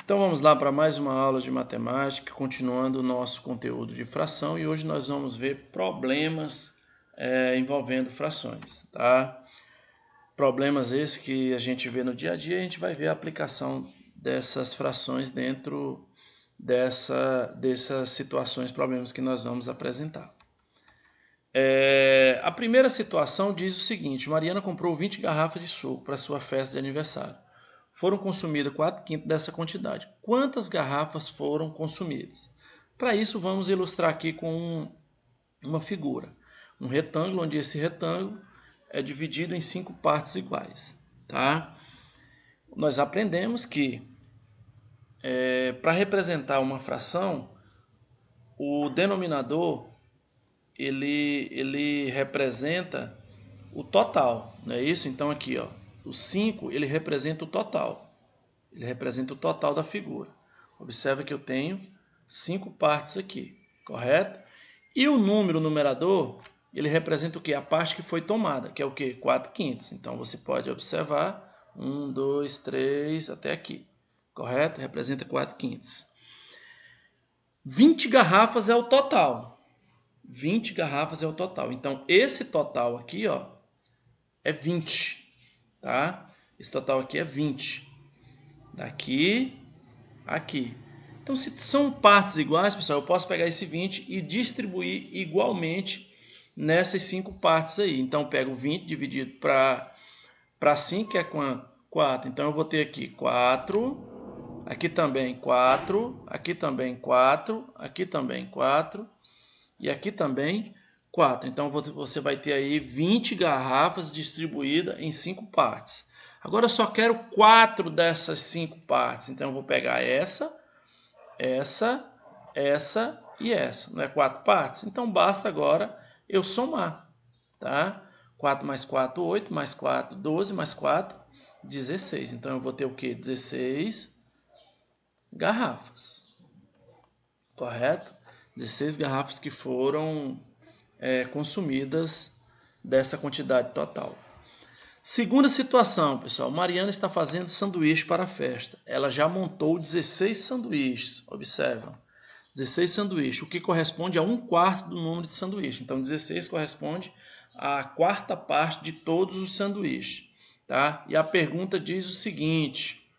Então vamos lá para mais uma aula de matemática, continuando o nosso conteúdo de fração, e hoje nós vamos ver problemas envolvendo frações, tá? Problemas esses que a gente vê no dia a dia, a gente vai ver a aplicação dessas frações dentro dessas situações, problemas que nós vamos apresentar. A primeira situação diz o seguinte: Mariana comprou 20 garrafas de suco para sua festa de aniversário. Foram consumidas 4/5 dessa quantidade. Quantas garrafas foram consumidas? Para isso, vamos ilustrar aqui com uma figura. Um retângulo, onde esse retângulo é dividido em 5 partes iguais. Tá? Nós aprendemos que para representar uma fração, o denominador ele representa o total, não é isso? Então aqui, ó, o 5 ele representa o total. Ele representa o total da figura. Observa que eu tenho 5 partes aqui, correto? E o numerador, ele representa o quê? A parte que foi tomada, que é o quê? 4/5. Então você pode observar 1, 2, 3, até aqui, correto? Representa 4/5. 20 garrafas é o total. 20 garrafas é o total. Então, esse total aqui, ó, é 20, tá? Esse total aqui é 20. Daqui, aqui. Então, se são partes iguais, pessoal, eu posso pegar esse 20 e distribuir igualmente nessas 5 partes aí. Então, eu pego 20 dividido para 5, que é quanto? 4. Então, eu vou ter aqui 4, aqui também 4, aqui também 4, aqui também 4, e aqui também 4. Então, você vai ter aí 20 garrafas distribuídas em 5 partes. Agora, eu só quero 4 dessas 5 partes. Então, eu vou pegar essa e essa. Não é 4 partes? Então, basta agora eu somar. Tá? 4 mais 4, 8, mais 4, 12, mais 4, 16. Então, eu vou ter o quê? 16 garrafas. Correto? 16 garrafas que foram consumidas dessa quantidade total. Segunda situação, pessoal. Mariana está fazendo sanduíche para a festa. Ela já montou 16 sanduíches. Observam. 16 sanduíches, o que corresponde a 1/4 do número de sanduíches. Então, 16 corresponde à 4ª parte de todos os sanduíches. Tá? E a pergunta diz o seguinte: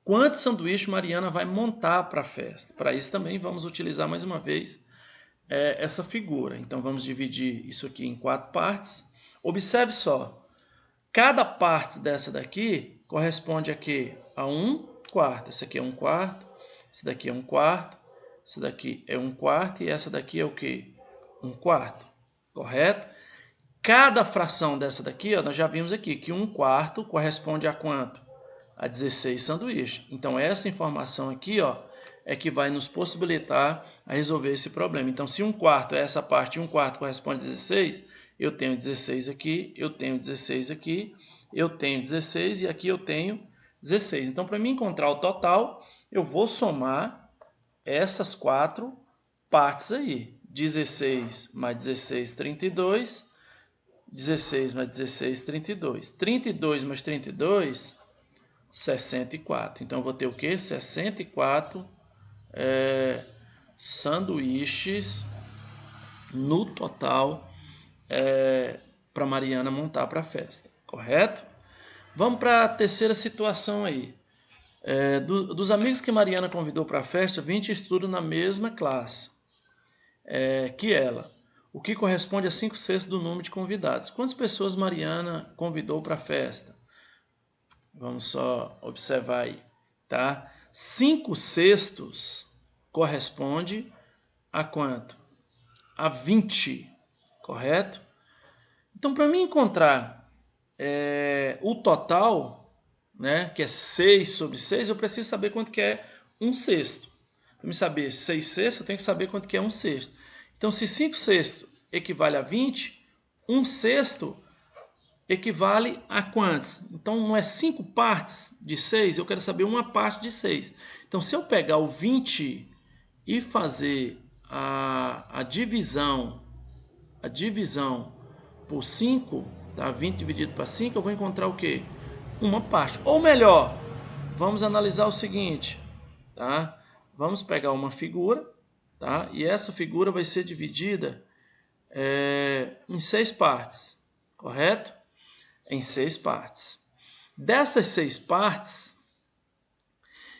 quantos sanduíches Mariana vai montar para a festa? Para isso também vamos utilizar mais uma vez essa figura. Então, vamos dividir isso aqui em 4 partes. Observe só. Cada parte dessa daqui corresponde a quê? A 1/4. Esse aqui é 1/4, esse daqui é 1/4, esse daqui é 1/4 e essa daqui é o quê? 1/4, correto? Cada fração dessa daqui, ó, nós já vimos aqui que 1/4 corresponde a quanto? A 16 sanduíches. Então, essa informação aqui, ó, é que vai nos possibilitar a resolver esse problema. Então, se 1/4 é essa parte, 1/4 corresponde a 16, eu tenho 16 aqui, eu tenho 16 aqui, eu tenho 16 e aqui eu tenho 16. Então, para mim encontrar o total, eu vou somar essas 4 partes aí. 16 mais 16, 32. 16 mais 16, 32. 32 mais 32, 64. Então, eu vou ter o quê? 64 sanduíches no total para Mariana montar para a festa, correto? Vamos para a terceira situação aí. Dos amigos que Mariana convidou para a festa, 20 estudam na mesma classe que ela, o que corresponde a 5/6 do número de convidados. Quantas pessoas Mariana convidou para a festa? Vamos só observar aí, tá? 5/6 corresponde a quanto? A 20, correto? Então, para mim encontrar o total, né, que é 6/6, eu preciso saber quanto que é 1/6. Para me saber 6/6, eu tenho que saber quanto que é 1/6. Então, se 5/6 equivale a 20, 1/6 equivale a quantos? Então, não é 5 partes de 6, eu quero saber uma parte de 6. Então, se eu pegar o 20 e fazer a divisão por 5, tá? 20 dividido para 5, eu vou encontrar o quê? Uma parte. Ou melhor, vamos analisar o seguinte. tá? Vamos pegar uma figura, tá? E essa figura vai ser dividida em 6 partes, correto? Em 6 partes. Dessas 6 partes,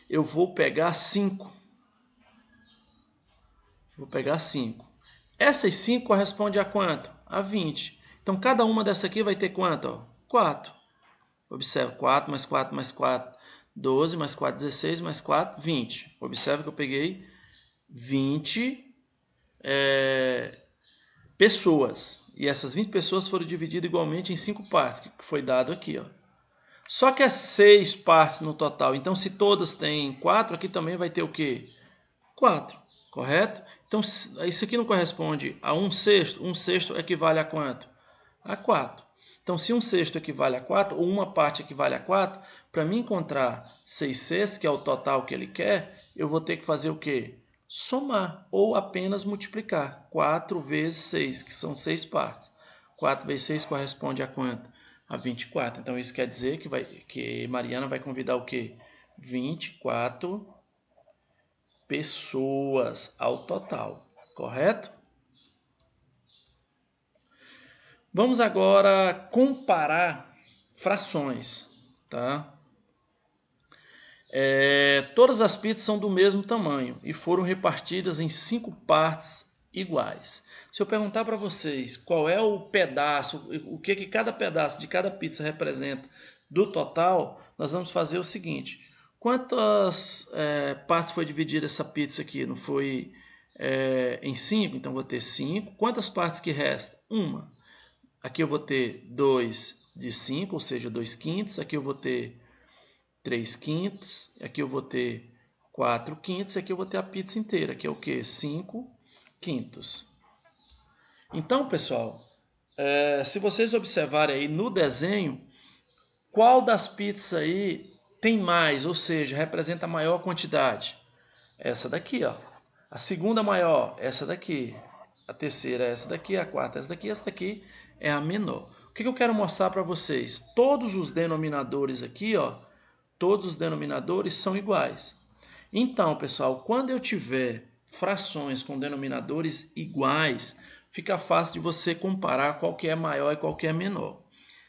eu vou pegar 5. Vou pegar 5. Essas 5 correspondem a quanto? A 20. Então, cada uma dessa aqui vai ter quanto? Ó? 4. Observa, 4 mais 4 mais 4, 12, mais 4, 16, mais 4, 20. Observa que eu peguei 20 pessoas. E essas 20 pessoas foram divididas igualmente em 5 partes, que foi dado aqui, ó. Só que é 6 partes no total. Então, se todas têm 4, aqui também vai ter o quê? 4, correto? Então, isso aqui não corresponde a 1/6. 1/6 equivale a quanto? A 4. Então, se 1/6 equivale a 4, ou uma parte equivale a 4, para mim encontrar 6/6, que é o total que ele quer, eu vou ter que fazer o quê? Somar, ou apenas multiplicar. 4 vezes 6, que são 6 partes. 4 vezes 6 corresponde a quanto? A 24. Então, isso quer dizer que Mariana vai convidar o quê? 24 pessoas ao total, correto? Vamos agora comparar frações, tá? Todas as pizzas são do mesmo tamanho e foram repartidas em 5 partes iguais. Se eu perguntar para vocês qual é o pedaço, o que cada pedaço de cada pizza representa do total, nós vamos fazer o seguinte: quantas partes foi dividida essa pizza aqui? Não foi em 5? Então vou ter 5. Quantas partes que restam? Uma. Aqui eu vou ter 2 de 5, ou seja, 2/5. Aqui eu vou ter 3/5. Aqui eu vou ter 4/5. Aqui eu vou ter a pizza inteira, que é o quê? 5/5. Então, pessoal, se vocês observarem aí no desenho, qual das pizzas aí tem mais, ou seja, representa a maior quantidade? Essa daqui, ó. A segunda maior, essa daqui. A terceira, essa daqui. A quarta, essa daqui. Essa daqui é a menor. O que eu quero mostrar para vocês? Todos os denominadores aqui, ó, todos os denominadores são iguais. Então, pessoal, quando eu tiver frações com denominadores iguais, fica fácil de você comparar qual que é maior e qual que é menor.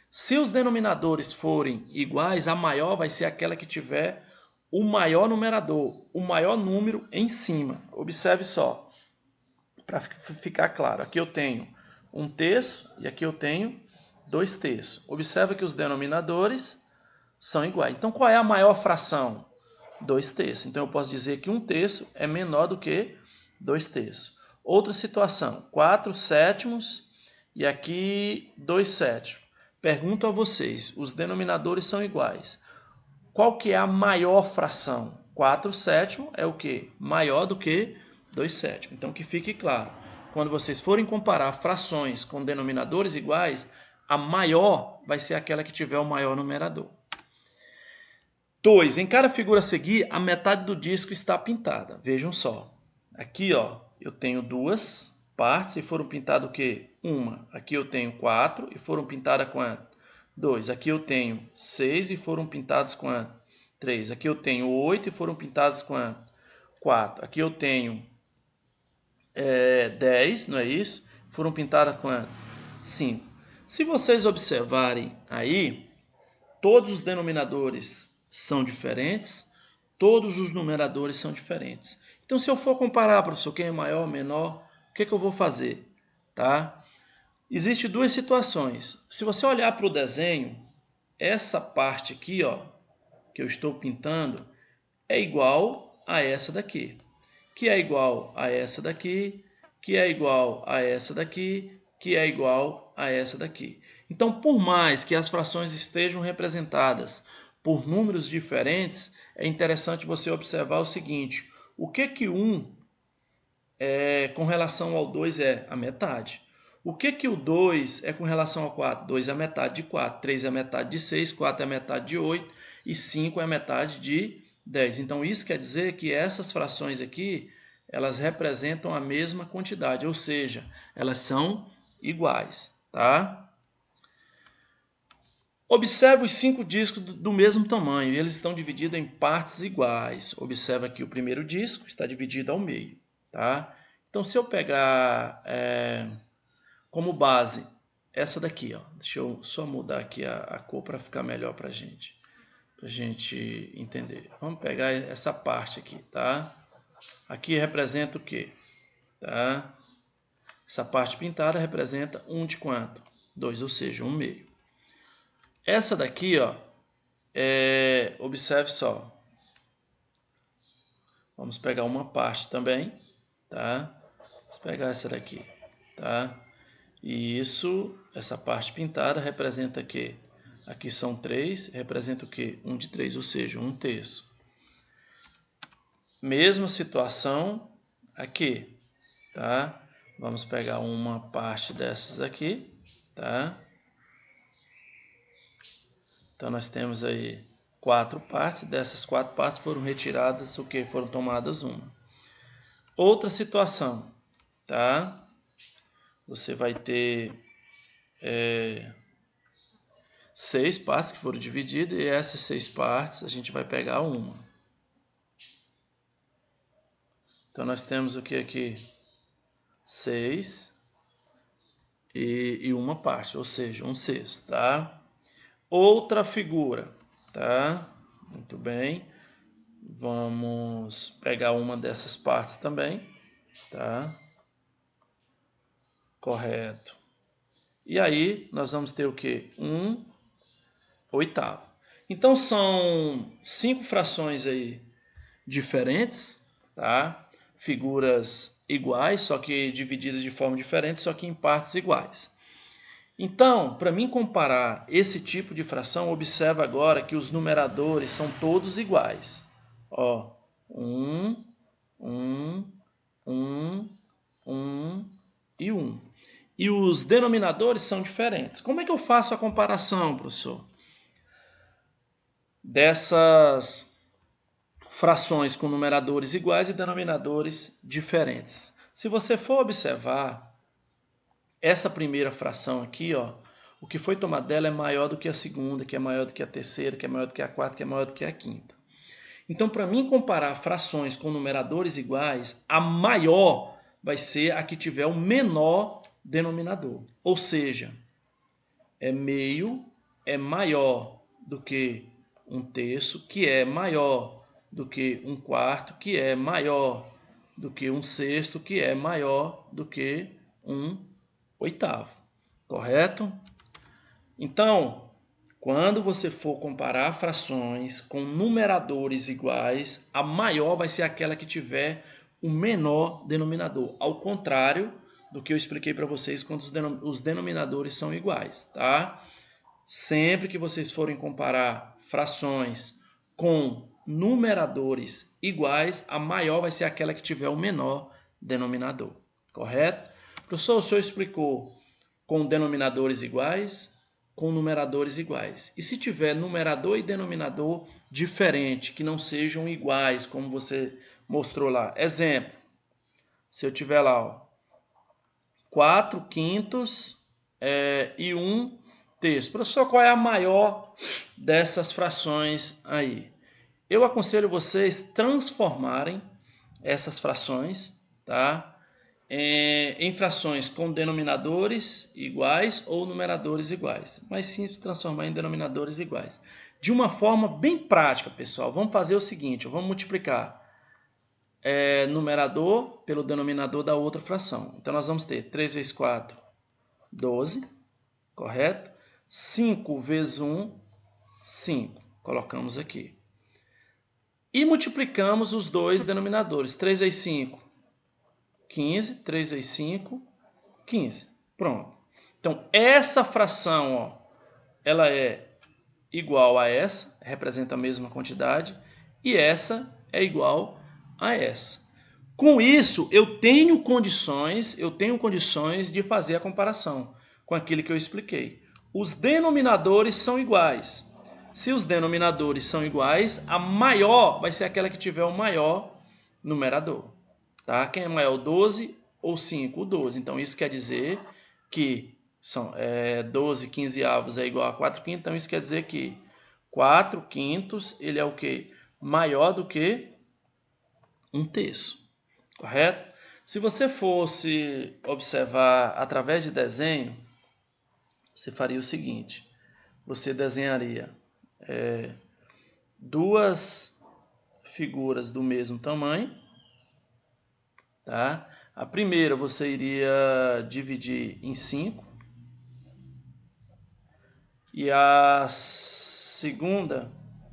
Se os denominadores forem iguais, a maior vai ser aquela que tiver o maior numerador, o maior número em cima. Observe só, para ficar claro. Aqui eu tenho 1/3 e aqui eu tenho 2/3. Observe que os denominadores são iguais. Então, qual é a maior fração? 2/3. Então, eu posso dizer que 1/3 é menor do que 2/3. Outra situação, 4/7 e aqui 2/7. Pergunto a vocês, os denominadores são iguais. Qual que é a maior fração? 4/7 é o quê? Maior do que 2/7. Então, que fique claro. Quando vocês forem comparar frações com denominadores iguais, a maior vai ser aquela que tiver o maior numerador. 2. Em cada figura a seguir, a metade do disco está pintada. Vejam só. Aqui, ó, eu tenho 2 partes e foram pintadas o quê? 1. Aqui eu tenho 4 e foram pintadas quanto? 2. Aqui eu tenho 6 e foram pintadas quanto? 3. Aqui eu tenho 8 e foram pintadas quanto? 4. Aqui eu tenho 10, não é isso? Foram pintadas quanto? 5. Se vocês observarem aí, todos os denominadores são diferentes, todos os numeradores são diferentes. Então, se eu for comparar, professor, quem é maior, menor, o que eu vou fazer? Tá? Existem duas situações. Se você olhar para o desenho, essa parte aqui, ó, que eu estou pintando, é igual a essa daqui, que é igual a essa daqui, que é igual a essa daqui, que é igual a essa daqui. Então, por mais que as frações estejam representadas por números diferentes, é interessante você observar o seguinte: o que 1 com relação ao 2 é a metade. O que o 2 é com relação ao 4? 2 é a metade de 4, 3 é a metade de 6, 4 é a metade de 8 e 5 é a metade de 10. Então, isso quer dizer que essas frações aqui, elas representam a mesma quantidade, ou seja, elas são iguais, tá? Observe os 5 discos do mesmo tamanho, e eles estão divididos em partes iguais. Observe aqui o primeiro disco está dividido ao meio, tá? Então, se eu pegar como base essa daqui, ó, deixa eu só mudar aqui a cor para ficar melhor para gente entender. Vamos pegar essa parte aqui, tá? Aqui representa o quê? Tá? Essa parte pintada representa 1 de quanto? 2, ou seja, 1 meio. Essa daqui, ó, observe só. Vamos pegar uma parte também, tá? Vamos pegar essa daqui, tá? E isso, essa parte pintada representa o quê? Aqui são 3, representa o quê? 1 de 3, ou seja, 1 terço. Mesma situação aqui, tá? Vamos pegar uma parte dessas aqui, tá? Então, nós temos aí 4 partes. Dessas 4 partes foram retiradas o que? Foram tomadas uma. Outra situação, tá? Você vai ter 6 partes que foram divididas e essas 6 partes a gente vai pegar uma. Então, nós temos o que aqui? 6 e uma parte, ou seja, 1 sexto, tá? Outra figura, tá? Muito bem. Vamos pegar uma dessas partes também, tá? Correto. E aí, nós vamos ter o quê? 1 oitavo. Então, são 5 frações aí diferentes, tá? Figuras iguais, só que divididas de forma diferente, só que em partes iguais. Então, para mim comparar esse tipo de fração, observa agora que os numeradores são todos iguais. Ó, 1, 1, 1, 1 e 1. E os denominadores são diferentes. Como é que eu faço a comparação, professor? Dessas frações com numeradores iguais e denominadores diferentes. Se você for observar, essa primeira fração aqui, ó, o que foi tomado dela é maior do que a segunda, que é maior do que a terceira, que é maior do que a quarta, que é maior do que a quinta. Então, para mim comparar frações com numeradores iguais, a maior vai ser a que tiver o menor denominador. Ou seja, meio é maior do que 1 terço, que é maior do que 1 quarto, que é maior do que 1 sexto, que é maior do que 1 oitavo, correto? Então, quando você for comparar frações com numeradores iguais, a maior vai ser aquela que tiver o menor denominador, ao contrário do que eu expliquei para vocês quando os denominadores são iguais, tá? Sempre que vocês forem comparar frações com numeradores iguais, a maior vai ser aquela que tiver o menor denominador, correto? Professor, o senhor explicou com denominadores iguais, com numeradores iguais. E se tiver numerador e denominador diferente, que não sejam iguais, como você mostrou lá? Exemplo, se eu tiver lá, ó, 4 quintos e 1 terço. Professor, qual é a maior dessas frações aí? Eu aconselho vocês transformarem essas frações, tá? Em frações com denominadores iguais ou numeradores iguais. Mais simples transformar em denominadores iguais. De uma forma bem prática, pessoal. Vamos fazer o seguinte, vamos multiplicar numerador pelo denominador da outra fração. Então, nós vamos ter 3 vezes 4, 12, correto? 5 vezes 1, 5. Colocamos aqui. E multiplicamos os dois denominadores. 3 vezes 5, 15. 3 vezes 5, 15. Pronto. Então, essa fração, ó, ela é igual a essa, representa a mesma quantidade, e essa é igual a essa. Com isso, eu tenho condições de fazer a comparação com aquilo que eu expliquei. Os denominadores são iguais. Se os denominadores são iguais, a maior vai ser aquela que tiver o maior numerador. Tá? Quem é maior, 12 ou 5? O 12. Então, isso quer dizer que 12 quinzeavos é igual a 4 quintos, então isso quer dizer que 4 quintos ele é o quê? Maior do que 1/3, correto? Se você fosse observar através de desenho, você faria o seguinte, você desenharia duas figuras do mesmo tamanho, tá? A primeira você iria dividir em 5 e a segunda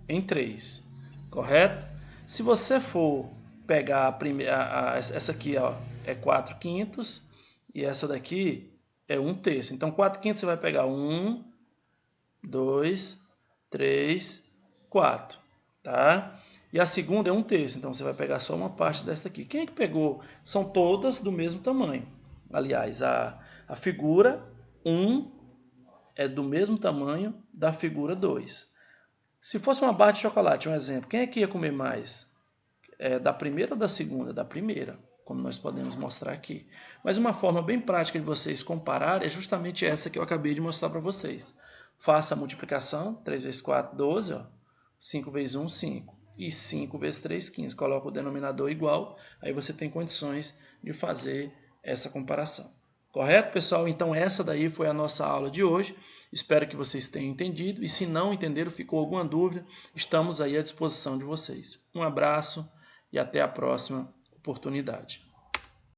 em 3, correto? Se você for pegar a primeira, essa aqui ó, é 4 quintos e essa daqui é 1/3. Então 4 quintos você vai pegar 1, 2, 3, 4, tá? E a segunda é 1/3, então você vai pegar só uma parte dessa aqui. Quem é que pegou? São todas do mesmo tamanho. Aliás, a figura 1 é do mesmo tamanho da figura 2. Se fosse uma barra de chocolate, um exemplo, quem é que ia comer mais? Da primeira ou da segunda? Da primeira, como nós podemos mostrar aqui. Mas uma forma bem prática de vocês comparar é justamente essa que eu acabei de mostrar para vocês. Faça a multiplicação, 3 vezes 4, 12, ó. 5 vezes 1, 5. E 5 vezes 3, 15. Coloca o denominador igual, aí você tem condições de fazer essa comparação. Correto, pessoal? Então essa daí foi a nossa aula de hoje. Espero que vocês tenham entendido. E se não entenderam, ficou alguma dúvida, estamos aí à disposição de vocês. Um abraço e até a próxima oportunidade.